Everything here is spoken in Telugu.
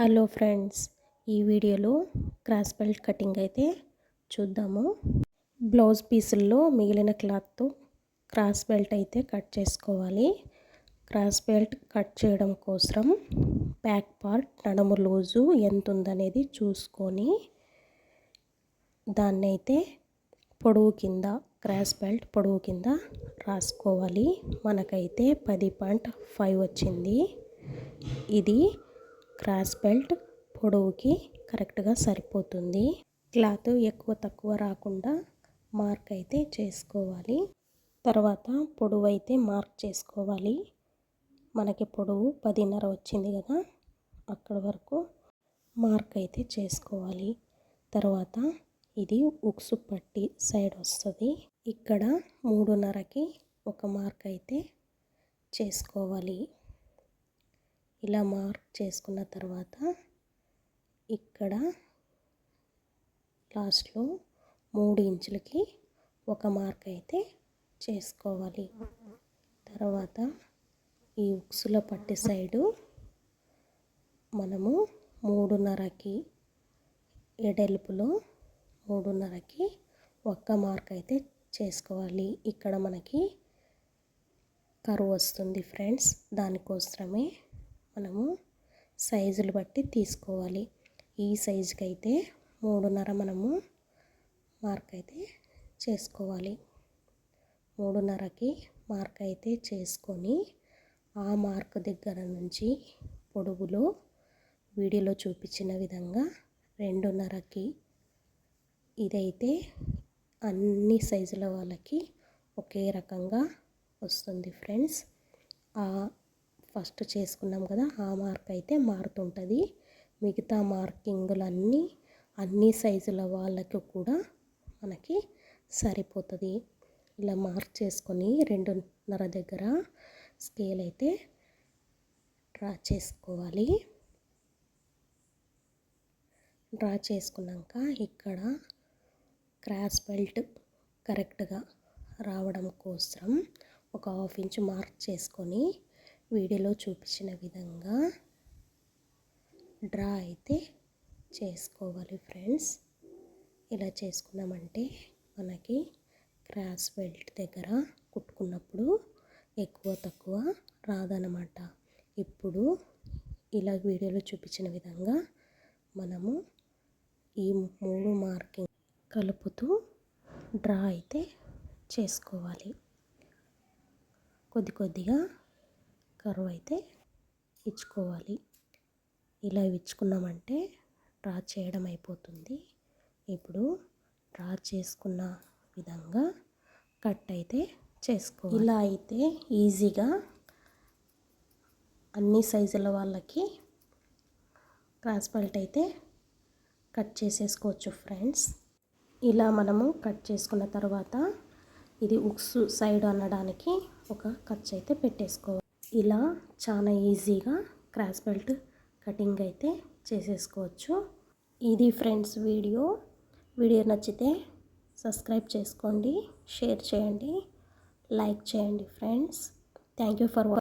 హలో ఫ్రెండ్స్, ఈ వీడియోలో క్రాస్ బెల్ట్ కటింగ్ అయితే చూద్దాము. బ్లౌజ్ పీసుల్లో మిగిలిన క్లాత్తో క్రాస్ బెల్ట్ అయితే కట్ చేసుకోవాలి. క్రాస్ బెల్ట్ కట్ చేయడం కోసం బ్యాక్ పార్ట్ నడుము లూజు ఎంత ఉందనేది చూసుకొని దాన్ని అయితే పొడవు కింద క్రాస్ బెల్ట్ పొడవు కింద రాసుకోవాలి. మనకైతే 10.5 వచ్చింది. ఇది క్రాస్ బెల్ట్ పొడవుకి కరెక్ట్గా సరిపోతుంది. క్లాత్ ఎక్కువ తక్కువ రాకుండా మార్క్ అయితే చేసుకోవాలి. తర్వాత పొడవు అయితే మార్క్ చేసుకోవాలి. మనకి పొడవు 10.5 వచ్చింది కదా, అక్కడ వరకు మార్క్ అయితే చేసుకోవాలి. తర్వాత ఇది ఉక్సు పట్టి సైడ్ వస్తుంది. ఇక్కడ 3.5కి ఒక మార్క్ అయితే చేసుకోవాలి. ఇలా మార్క్ చేసుకున్న తర్వాత ఇక్కడ లాస్ట్లో 3 ఇంచులకి ఒక మార్క్ అయితే చేసుకోవాలి. తర్వాత ఈ ఉక్సుల పట్టి సైడు మనము 3.5కి ఎడల్పులో 3.5కి ఒక్క మార్క్ అయితే చేసుకోవాలి. ఇక్కడ మనకి కర్వ్ వస్తుంది ఫ్రెండ్స్, దానికోసమే మనము సైజులు బట్టి తీసుకోవాలి. ఈ సైజుకి అయితే 3.5 మనము మార్క్ అయితే చేసుకోవాలి. 3.5కి మార్క్ అయితే చేసుకొని ఆ మార్క్ దగ్గర నుంచి పొడవులో వీడియోలో చూపించిన విధంగా 2.5కి ఇదైతే అన్ని సైజుల వాళ్ళకి ఒకే రకంగా వస్తుంది ఫ్రెండ్స్. ఫస్ట్ చేసుకున్నాం కదా, ఆ మార్క్ అయితే మారుతుంటుంది. మిగతా మార్కింగులన్నీ అన్ని సైజుల వాళ్ళకి కూడా మనకి సరిపోతుంది. ఇలా మార్క్ చేసుకొని 2.5 దగ్గర స్కేల్ అయితే డ్రా చేసుకోవాలి. డ్రా చేసుకున్నాక ఇక్కడ క్రాస్ బెల్ట్ కరెక్ట్గా రావడం కోసం ఒక 1/2 ఇంచ్ మార్క్ చేసుకొని వీడియోలో చూపించిన విధంగా డ్రా అయితే చేసుకోవాలి ఫ్రెండ్స్. ఇలా చేసుకున్నామంటే మనకి క్రాస్ బెల్ట్ దగ్గర కుట్టుకున్నప్పుడు ఎక్కువ తక్కువ రాదనమాట. ఇప్పుడు ఇలా వీడియోలో చూపించిన విధంగా మనము ఈ 3 మార్కింగ్ కలుపుతూ డ్రా అయితే చేసుకోవాలి. కొద్దిగా కర్వ్ అయితే ఇచ్చుకోవాలి. ఇలా ఇచ్చుకున్నామంటే డ్రా చేయడం అయిపోతుంది. ఇప్పుడు డ్రా చేసుకున్న విధంగా కట్ అయితే చేసుకోవాలి. ఇలా అయితే ఈజీగా అన్ని సైజుల వాళ్ళకి క్రాస్ బెల్ట్ అయితే కట్ చేసేసుకోవచ్చు ఫ్రెండ్స్. ఇలా మనము కట్ చేసుకున్న తర్వాత ఇది ఉక్సు సైడ్ అనడానికి ఒక ఖర్చు అయితే పెట్టేసుకోవాలి. ఇలా చాలా ఈజీగా క్రాస్ బెల్ట్ కటింగ్ అయితే చేసేసుకోవచ్చు. ఇది ఫ్రెండ్స్ వీడియో నచ్చితే సబ్స్క్రైబ్ చేసుకోండి, షేర్ చేయండి, లైక్ చేయండి friends. Thank you for watching.